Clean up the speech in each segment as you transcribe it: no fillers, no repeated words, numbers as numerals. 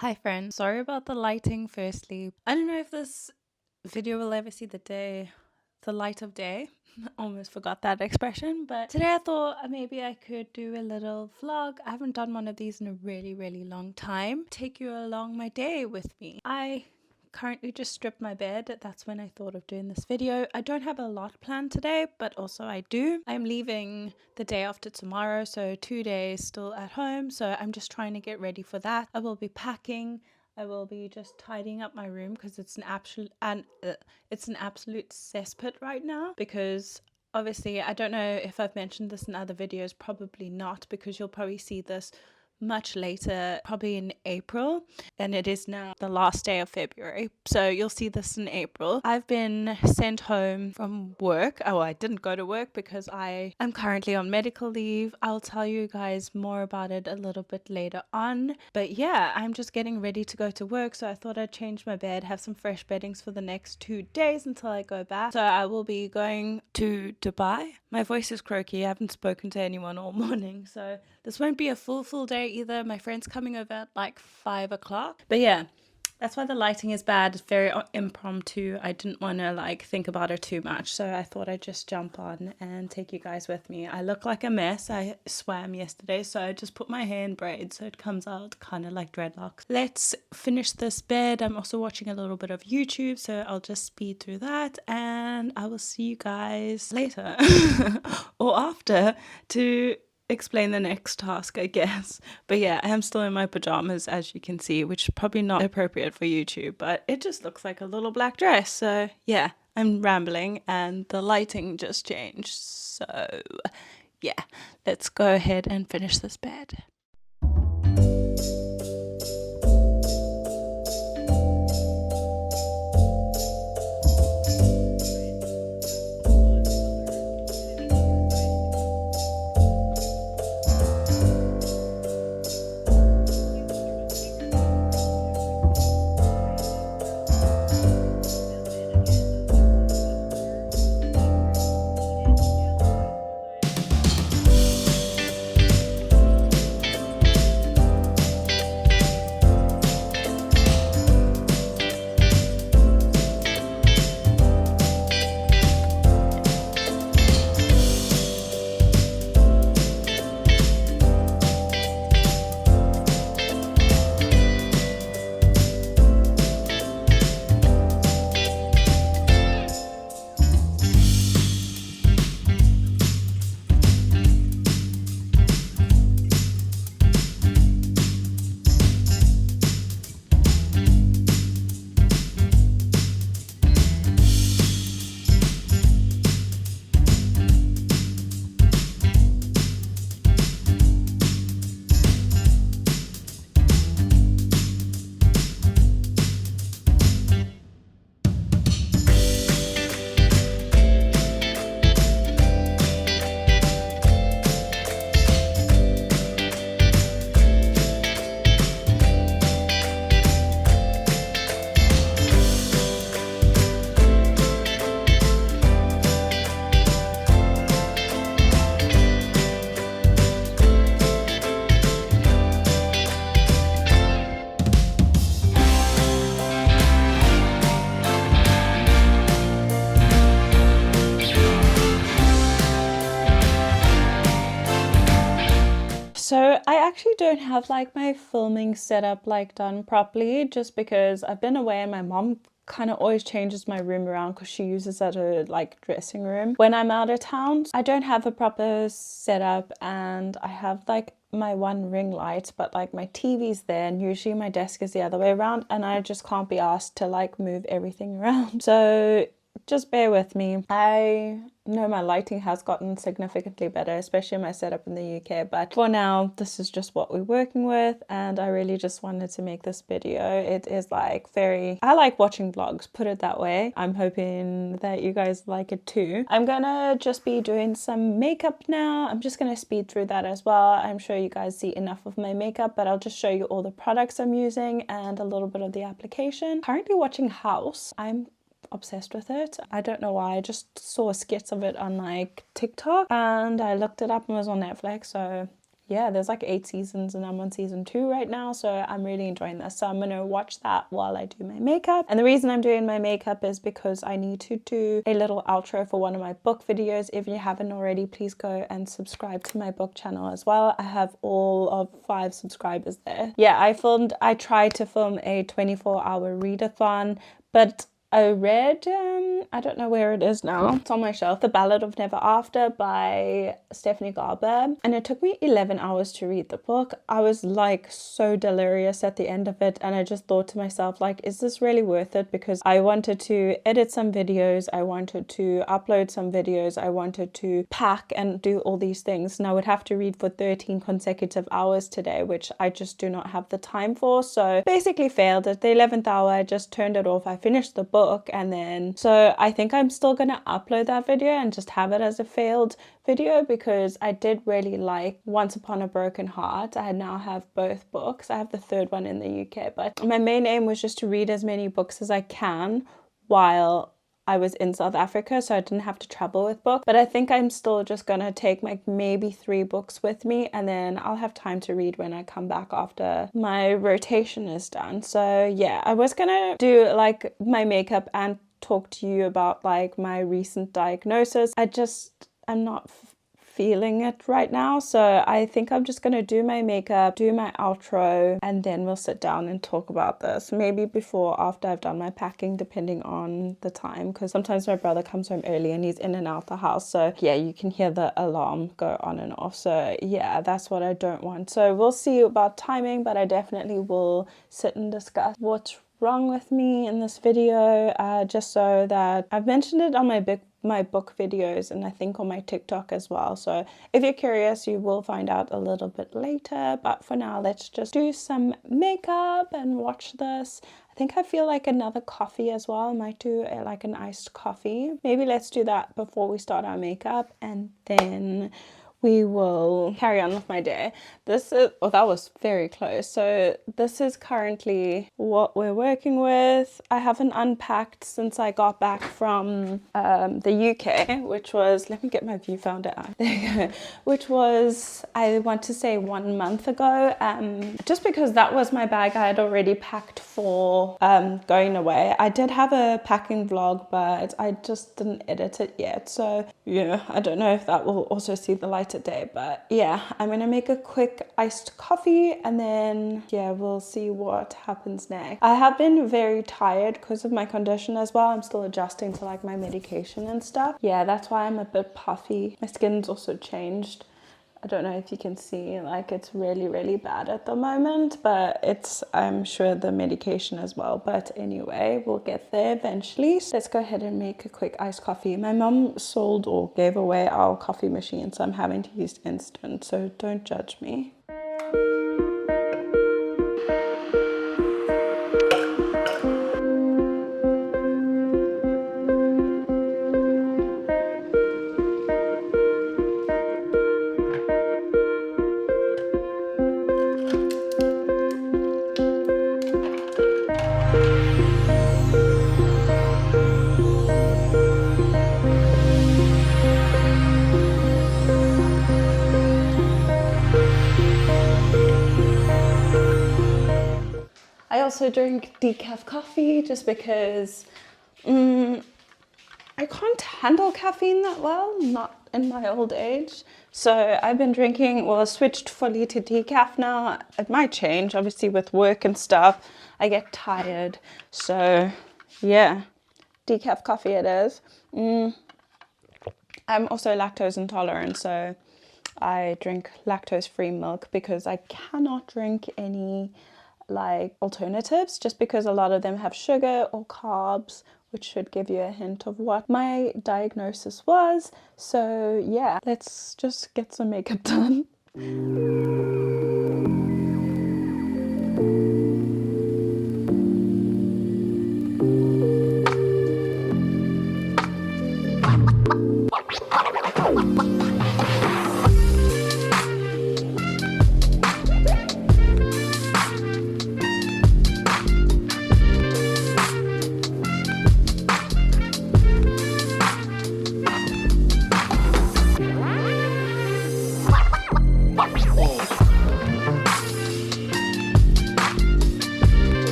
Hi friends, sorry about the lighting firstly. I don't know if this video will ever see the light of day. Almost forgot that expression, but today I thought maybe I could do a little vlog. I haven't done one of these in a really long time. Take you along my day with me. I currently just stripped my bed. That's when I thought of doing this video. I don't have a lot planned today, but also I do. I'm leaving the day after tomorrow, so 2 days still at home, so I'm just trying to get ready for that. I will be packing. I will be just tidying up my room because it's an absolute cesspit right now, because obviously I don't know if I've mentioned this in other videos, probably not, because you'll probably see this much later, probably in April, and it is now the last day of February, so you'll see this in April. I've been sent home from work. Oh, I didn't go to work because I am currently on medical leave. I'll tell you guys more about it a little bit later on, but yeah, I'm just getting ready to go to work, so I thought I'd change my bed, have some fresh beddings for the next 2 days until I go back. So I will be going to Dubai. My voice is croaky. I haven't spoken to anyone all morning, so this won't be a full day either. My friend's coming over at like 5 o'clock. But yeah, that's why the lighting is bad. It's very impromptu. I didn't want to like think about it too much, so I thought I'd just jump on and take you guys with me. I look like a mess. I swam yesterday, so I just put my hair in braids so it comes out kind of like dreadlocks. Let's finish this bed. I'm also watching a little bit of YouTube, so I'll just speed through that, and I will see you guys later or after to explain the next task, I guess. But yeah, I am still in my pajamas, as you can see, which is probably not appropriate for YouTube, but it just looks like a little black dress. So yeah, I'm rambling and the lighting just changed. So yeah, let's go ahead and finish this bed. So I actually don't have like my filming setup like done properly, just because I've been away and my mom kind of always changes my room around because she uses it as a like dressing room when I'm out of town. I don't have a proper setup, and I have like my one ring light, but like my TV's there, and usually my desk is the other way around, and I just can't be asked to like move everything around. So just bear with me. I know my lighting has gotten significantly better, especially my setup in the UK, but for now this is just what we're working with, and I really just wanted to make this video. It is like I like watching vlogs, put it that way. I'm hoping that you guys like it too. I'm gonna just be doing some makeup now. I'm just gonna speed through that as well. I'm sure you guys see enough of my makeup, but I'll just show you all the products I'm using and a little bit of the application. Currently watching House. I'm obsessed with it. I don't know why. I just saw skits of it on like TikTok and I looked it up and it was on Netflix, so yeah, there's like 8 seasons and I'm on season 2 right now, so I'm really enjoying this. So I'm gonna watch that while I do my makeup. And the reason I'm doing my makeup is because I need to do a little outro for one of my book videos. If you haven't already, please go and subscribe to my book channel as well. I have all of 5 subscribers there. Yeah, I tried to film a 24-hour readathon, but I read, I don't know where it is now. It's on my shelf. The Ballad of Never After by Stephanie Garber. And it took me 11 hours to read the book. I was like so delirious at the end of it. And I just thought to myself, like, is this really worth it? Because I wanted to edit some videos. I wanted to upload some videos. I wanted to pack and do all these things. And I would have to read for 13 consecutive hours today, which I just do not have the time for. So basically failed at the 11th hour. I just turned it off. I finished the book. And then so I think I'm still gonna upload that video and just have it as a failed video, because I did really like Once Upon a Broken Heart. I now have both books. I have the 3rd one in the UK, but my main aim was just to read as many books as I can while I was in South Africa, so I didn't have to travel with books. But I think I'm still just gonna take like maybe 3 books with me, and then I'll have time to read when I come back after my rotation is done. So yeah, I was gonna do like my makeup and talk to you about like my recent diagnosis. I'm not feeling it right now, so I think I'm just gonna do my makeup, do my outro, and then we'll sit down and talk about this, maybe before or after I've done my packing, depending on the time, because sometimes my brother comes home early and he's in and out the house, so yeah, you can hear the alarm go on and off. So yeah, that's what I don't want. So we'll see about timing, but I definitely will sit and discuss what's wrong with me in this video, just so that I've mentioned it on my book videos, and I think on my TikTok as well. So if you're curious, you will find out a little bit later, but for now, let's just do some makeup and watch this. I think I feel like another coffee as well. I might do like an iced coffee. Maybe let's do that before we start our makeup, and then we will carry on with my day. This is, oh, that was very close. So this is currently what we're working with. I haven't unpacked since I got back from the UK, which was, let me get my viewfinder out. There you go. Which was, I want to say 1 month ago. Just because that was my bag I had already packed for going away. I did have a packing vlog, but I just didn't edit it yet. So yeah, I don't know if that will also see the light today, but yeah, I'm gonna make a quick iced coffee, and then yeah, we'll see what happens next. I have been very tired because of my condition as well. I'm still adjusting to like my medication and stuff. Yeah, that's why I'm a bit puffy. My skin's also changed. I don't know if you can see, like it's really bad at the moment, but it's, I'm sure, the medication as well. But anyway, we'll get there eventually. So let's go ahead and make a quick iced coffee. My mom sold or gave away our coffee machine, so I'm having to use instant, so don't judge me. I also drink decaf coffee just because I can't handle caffeine that well, not in my old age. So I've been drinking, well, I switched fully to decaf now. It might change, obviously, with work and stuff. I get tired. So yeah, decaf coffee it is. I'm also lactose intolerant, so I drink lactose-free milk because I cannot drink any like alternatives, just because a lot of them have sugar or carbs, which should give you a hint of what my diagnosis was. So yeah, let's just get some makeup done.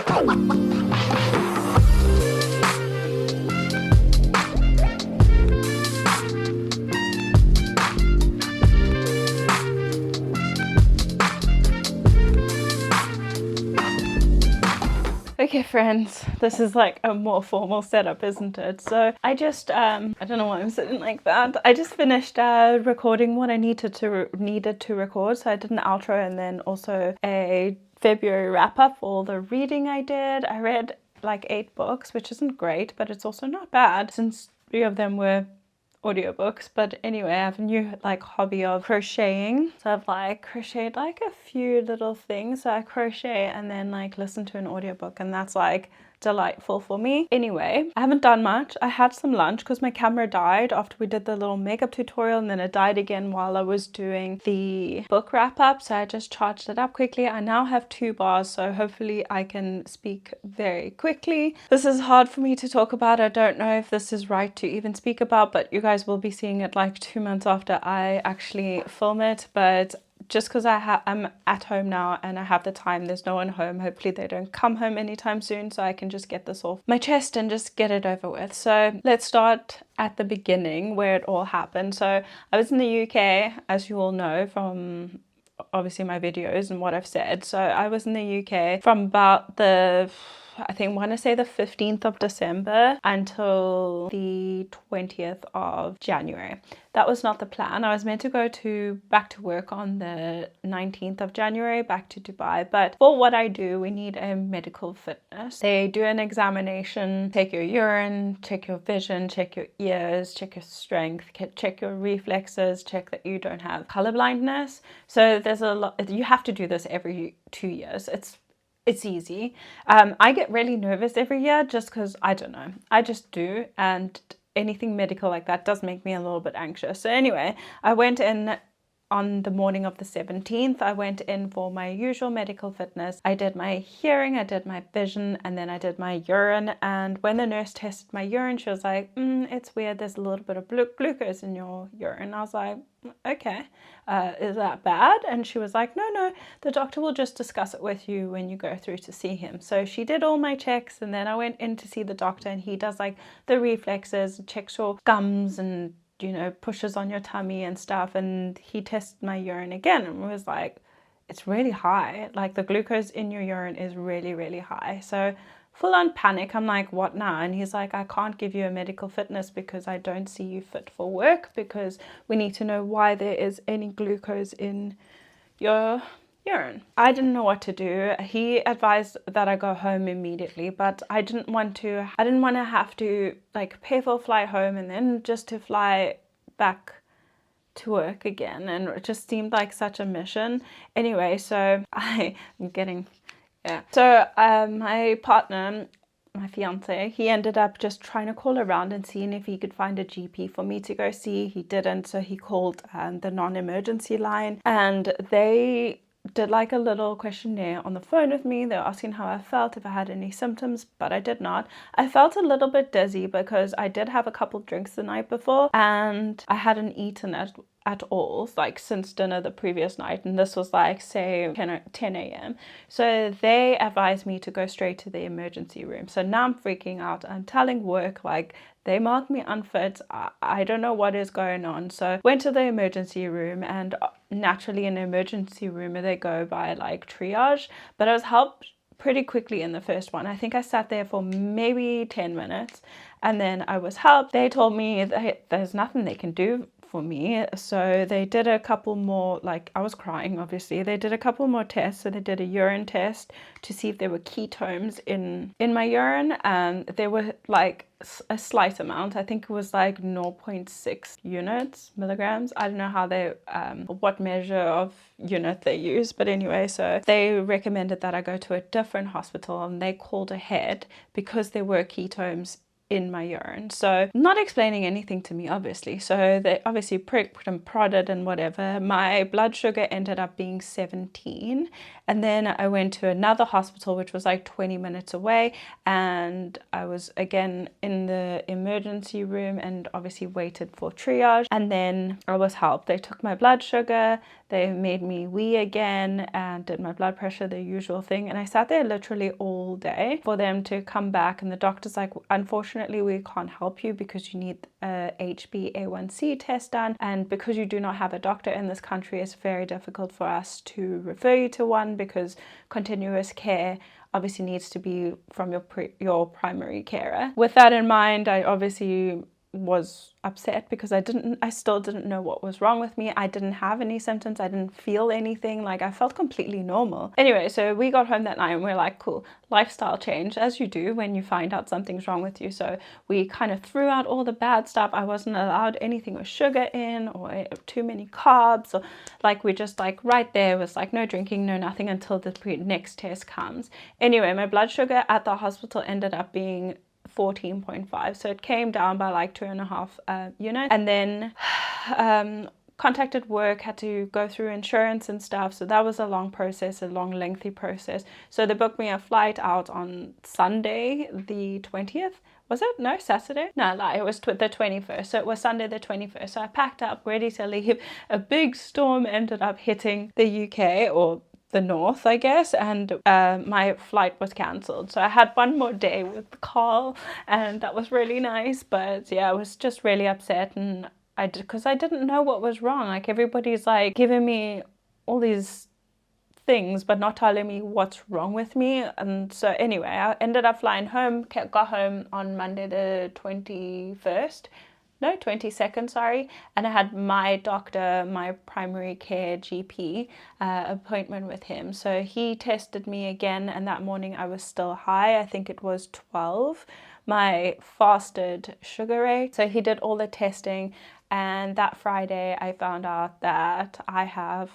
Okay friends, this is like a more formal setup, isn't it? So I just, I don't know why I'm sitting like that. I just finished recording what I needed to record. So I did an outro and then also a February wrap up for all the reading I did. I read like 8 books, which isn't great, but it's also not bad since 3 of them were audiobooks. But anyway, I have a new like hobby of crocheting, so I've like crocheted like a few little things. So I crochet and then like listen to an audiobook, and that's like delightful for me. Anyway, I haven't done much. I had some lunch because my camera died after we did the little makeup tutorial, and then it died again while I was doing the book wrap up, so I just charged it up quickly. I now have 2 bars, so hopefully I can speak very quickly. This is hard for me to talk about. I don't know if this is right to even speak about, but you guys will be seeing it like 2 months after I actually film it. But just because I'm at home now and I have the time, there's no one home. Hopefully they don't come home anytime soon, so I can just get this off my chest and just get it over with. So let's start at the beginning where it all happened. So I was in the UK, as you all know from obviously my videos and what I've said. So I was in the UK from about I want to say the 15th of December until the 20th of January. That was not the plan. I was meant to go back to work on the 19th of January, back to Dubai. But for what I do, we need a medical fitness. They do an examination, take your urine, check your vision, check your ears, check your strength, check your reflexes, check that you don't have color blindness. So there's a lot. You have to do this every 2 years. It's easy. I get really nervous every year just because, I don't know, I just do, and anything medical like that does make me a little bit anxious. So anyway, I went in on the morning of the 17th. I went in for my usual medical fitness. I did my hearing, I did my vision, and then I did my urine. And when the nurse tested my urine, she was like, it's weird, there's a little bit of glucose in your urine. I was like, okay, is that bad? And she was like, no, the doctor will just discuss it with you when you go through to see him. So she did all my checks, and then I went in to see the doctor, and he does like the reflexes, checks your gums and pushes on your tummy and stuff. And he tested my urine again and was like, it's really high. Like the glucose in your urine is really, really high. So full on panic. I'm like, what now? And he's like, I can't give you a medical fitness because I don't see you fit for work, because we need to know why there is any glucose in your urine. I didn't know what to do. He advised that I go home immediately, but I didn't want to have to like pay for a flight home and then just to fly back to work again, and it just seemed like such a mission. Anyway, so so my partner, my fiance, he ended up just trying to call around and seeing if he could find a GP for me to go see. He didn't, so he called the non-emergency line, and they did like a little questionnaire on the phone with me. They were asking how I felt, if I had any symptoms, but I did not. I felt a little bit dizzy because I did have a couple drinks the night before, and I hadn't eaten at all, like since dinner the previous night, and this was like say 10 a.m. So they advised me to go straight to the emergency room. So now I'm freaking out. I'm telling work like they marked me unfit. I don't know what is going on. So went to the emergency room, and naturally in the emergency room they go by like triage, but I was helped pretty quickly in the first one. I think I sat there for maybe 10 minutes and then I was helped. They told me that there's nothing they can do for me, so they did a couple more, like I was crying obviously. They did a couple more tests. So they did a urine test to see if there were ketones in my urine, and there were like a slight amount. I think it was like 0.6 milligrams. I don't know how they what measure of unit they use, but anyway, so they recommended that I go to a different hospital, and they called ahead because there were ketones in my urine. So not explaining anything to me, obviously. So they obviously pricked and prodded and whatever. My blood sugar ended up being 17. And then I went to another hospital, which was like 20 minutes away. And I was again in the emergency room and obviously waited for triage. And then I was helped. They took my blood sugar, they made me wee again and did my blood pressure, the usual thing. And I sat there literally all day for them to come back. And the doctor's like, unfortunately, we can't help you because you need a HbA1c test done. And because you do not have a doctor in this country, it's very difficult for us to refer you to one because continuous care obviously needs to be from your primary carer. With that in mind, I obviously was upset because I still didn't know what was wrong with me. I didn't have any symptoms. I didn't feel anything. Like, I felt completely normal. Anyway, so we got home that night and we're like, cool, lifestyle change, as you do when you find out something's wrong with you. So we kind of threw out all the bad stuff. I wasn't allowed anything with sugar in or too many carbs, or like, we just like right there was like no drinking, no nothing until the next test comes. Anyway, my blood sugar at the hospital ended up being 14.5, so it came down by like 2.5 units. And then contacted work, had to go through insurance and stuff, so that was a long process, a long lengthy process. So they booked me a flight out on Sunday the 20th. Was it? No, Saturday? No, lie, it was the 21st. So it was Sunday the 21st. So I packed up, ready to leave. A big storm ended up hitting the UK, or the north, I guess, and my flight was cancelled. So I had one more day with Carl, and that was really nice. But yeah, I was just really upset, and because I didn't know what was wrong. Like, everybody's like giving me all these things but not telling me what's wrong with me. And so anyway, I ended up flying home, got home on Monday the 22nd, sorry, and I had my doctor, my primary care GP, appointment with him. So he tested me again, and that morning I was still high. I think it was 12, my fasted sugar rate. So he did all the testing, and that Friday I found out that I have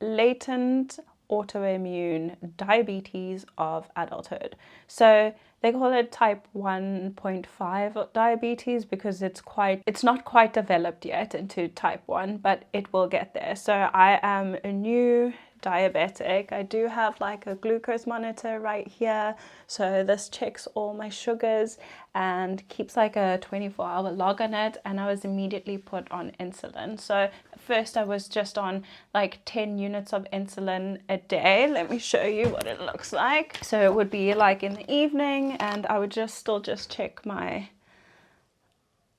latent autoimmune diabetes of adulthood. So they call it type 1.5 diabetes because it's not quite developed yet into type 1, but it will get there. So I am a new diabetic. I do have like a glucose monitor right here, so this checks all my sugars and keeps like a 24-hour log on it. And I was immediately put on insulin. So at first I was just on like 10 units of insulin a day. Let me show you what it looks like. So it would be like in the evening, and I would still just check my,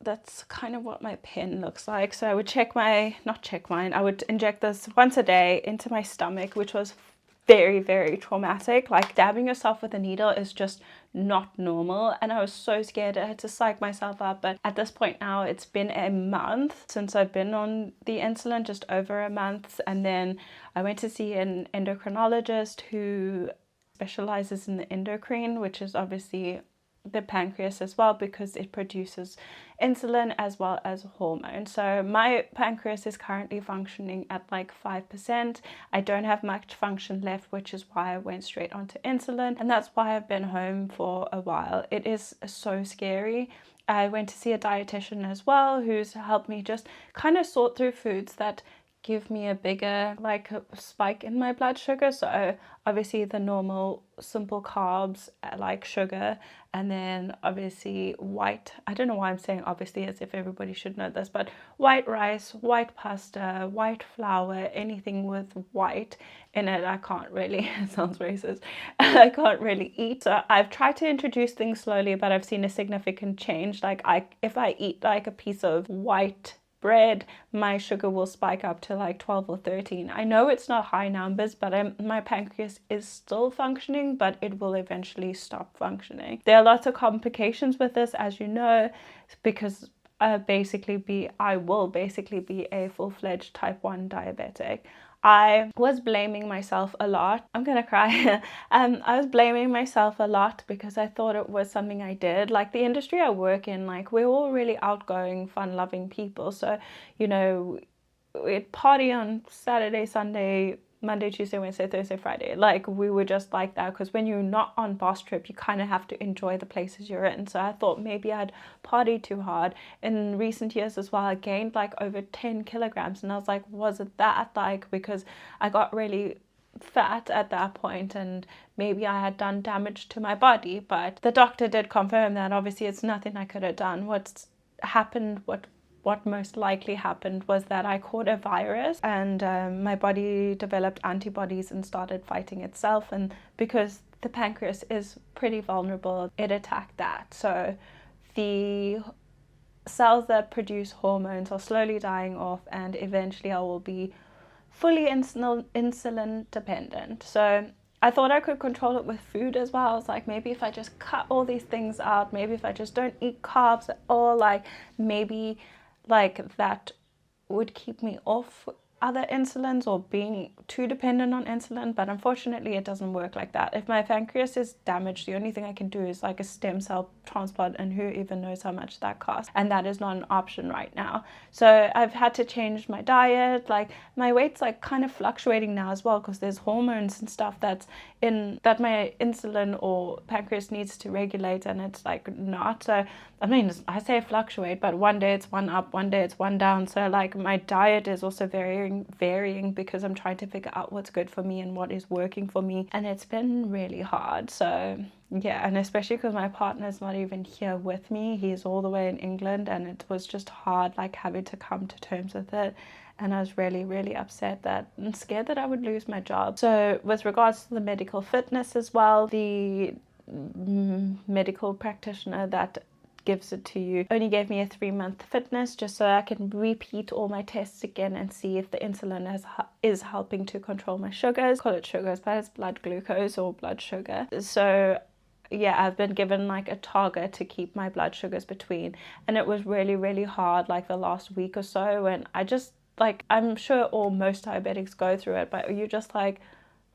that's kind of what my pen looks like. So I would I would inject this once a day into my stomach, which was very, very traumatic. Like, stabbing yourself with a needle is just not normal, and I was so scared. I had to psych myself up. But at this point now, it's been a month since I've been on the insulin, just over a month. And then I went to see an endocrinologist who specializes in the endocrine, which is obviously the pancreas as well, because it produces insulin as well as hormones. So my pancreas is currently functioning at like 5%. I don't have much function left, which is why I went straight onto insulin, and that's why I've been home for a while. It is so scary. I went to see a dietitian as well, who's helped me just kind of sort through foods that give me a bigger like a spike in my blood sugar. So obviously the normal simple carbs like sugar, and then obviously white, I don't know why I'm saying obviously as if everybody should know this, but white rice, white pasta, white flour, anything with white in it I can't really, it sounds racist, I can't really eat. So I've tried to introduce things slowly, but I've seen a significant change. Like, if I eat like a piece of white bread, my sugar will spike up to like 12 or 13. I know it's not high numbers, but my pancreas is still functioning, but it will eventually stop functioning. There are lots of complications with this, as you know, because I will basically be a full-fledged type 1 diabetic. I was blaming myself a lot. I'm gonna cry. I was blaming myself a lot because I thought it was something I did. Like, the industry I work in, like, we're all really outgoing, fun-loving people. So, you know, we'd party on Saturday, Sunday, Monday, Tuesday, Wednesday, Thursday, Friday. Like, we were just like that, because when you're not on boss trip, you kind of have to enjoy the places you're in. So I thought maybe I'd party too hard. In recent years as well, I gained like over 10 kilograms, and I was like, was it that? Like, because I got really fat at that point, and maybe I had done damage to my body. But the doctor did confirm that obviously it's nothing I could have done. What's happened, what most likely happened, was that I caught a virus, and my body developed antibodies and started fighting itself. And because the pancreas is pretty vulnerable, it attacked that. So the cells that produce hormones are slowly dying off, and eventually I will be fully insulin dependent. So I thought I could control it with food as well. I was like, maybe if I just cut all these things out, maybe if I just don't eat carbs at all, like maybe like that would keep me off other insulins or being too dependent on insulin. But unfortunately it doesn't work like that. If my pancreas is damaged, the only thing I can do is like a stem cell transplant, and who even knows how much that costs, and that is not an option right now. So I've had to change my diet. Like, my weight's like kind of fluctuating now as well, because there's hormones and stuff that's in that my insulin or pancreas needs to regulate, and it's like not. So I mean, I say fluctuate, but one day it's one up, one day it's one down. So like my diet is also varying because I'm trying to figure out what's good for me and what is working for me, and it's been really hard. So yeah, and especially because my partner's not even here with me. He's all the way in England, and it was just hard like having to come to terms with it. And I was really, really upset and scared that I would lose my job. So with regards to the medical fitness as well, the medical practitioner that gives it to you only gave me a 3-month fitness, just so I can repeat all my tests again and see if the insulin is helping to control my sugars. Call it sugars, but it's blood glucose or blood sugar. So yeah, I've been given like a target to keep my blood sugars between, and it was really, really hard like the last week or so. And I just like, I'm sure most diabetics go through it, but you're just like,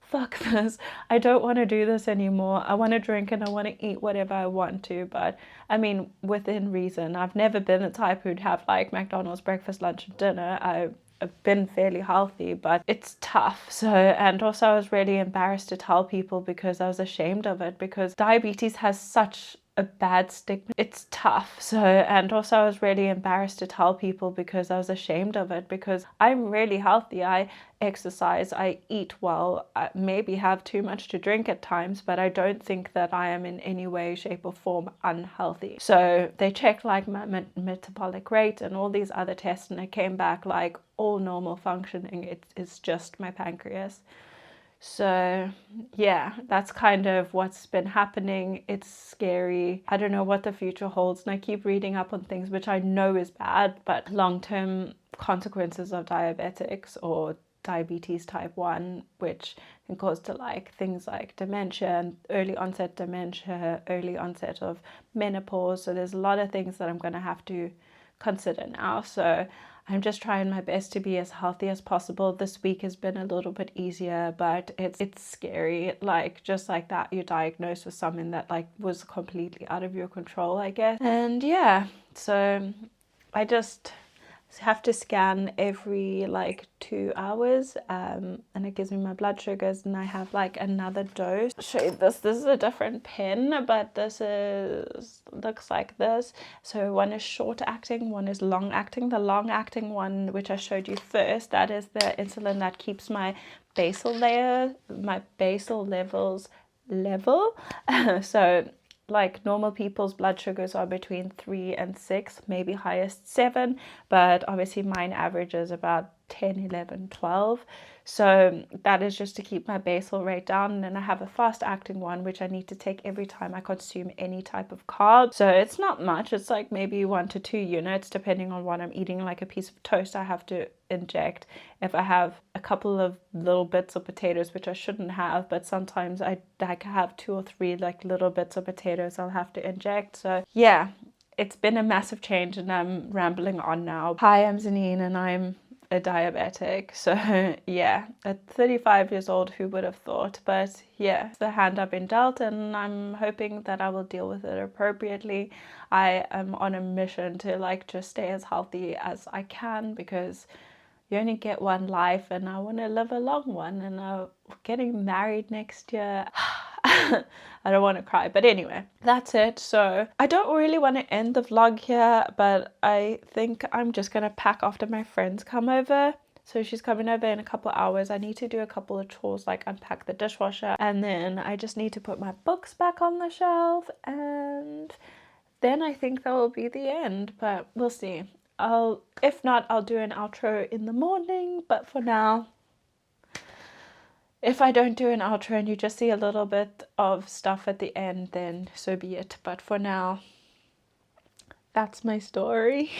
fuck this, I don't want to do this anymore. I want to drink and I want to eat whatever I want to, but I mean, within reason. I've never been the type who'd have like McDonald's breakfast, lunch and dinner. I've been fairly healthy, but it's tough. So, and also I was really embarrassed to tell people because I was ashamed of it, because diabetes has such a bad stigma. It's tough. So, and also I was really embarrassed to tell people because I was ashamed of it, because I'm really healthy. I exercise, I eat well, I maybe have too much to drink at times, but I don't think that I am in any way, shape or form unhealthy. So they checked like my metabolic rate and all these other tests, and it came back like all normal functioning. It's just my pancreas. So yeah, that's kind of what's been happening. It's scary. I don't know what the future holds, and I keep reading up on things which I know is bad, but long-term consequences of diabetics or diabetes type 1, which can cause to like things like dementia and early onset dementia, early onset of menopause. So there's a lot of things that I'm going to have to consider now. So I'm just trying my best to be as healthy as possible. This week has been a little bit easier, but it's scary. Like, just like that, you're diagnosed with something that like was completely out of your control, I guess. And yeah, so I just have to scan every like 2 hours, and it gives me my blood sugars, and I have like another dose. I'll show you this. This is a different pen, but this looks like this. So one is short acting, one is long acting. The long acting one, which I showed you first, that is the insulin that keeps my basal levels level. So like normal people's blood sugars are between 3 and 6, maybe highest 7, but obviously mine averages about 10, 11, 12. So that is just to keep my basal rate down. And then I have a fast acting one, which I need to take every time I consume any type of carb. So it's not much. It's like maybe 1 to 2 units depending on what I'm eating. Like a piece of toast I have to inject. If I have a couple of little bits of potatoes, which I shouldn't have, but sometimes I have 2 or 3 like little bits of potatoes I'll have to inject. So yeah, it's been a massive change, and I'm rambling on now. Hi, I'm Zanine, and I'm a diabetic. So yeah, at 35 years old, who would have thought? But yeah, it's the hand I've been dealt, and I'm hoping that I will deal with it appropriately. I am on a mission to like just stay as healthy as I can, because you only get one life and I want to live a long one, and I'm getting married next year. I don't want to cry, but anyway, that's it. So I don't really want to end the vlog here, but I think I'm just gonna pack after my friends come over. So she's coming over in a couple of hours. I need to do a couple of chores like unpack the dishwasher, and then I just need to put my books back on the shelf, and then I think that will be the end, but we'll see. If not, I'll do an outro in the morning, but for now, if I don't do an outro and you just see a little bit of stuff at the end, then so be it. But for now, that's my story.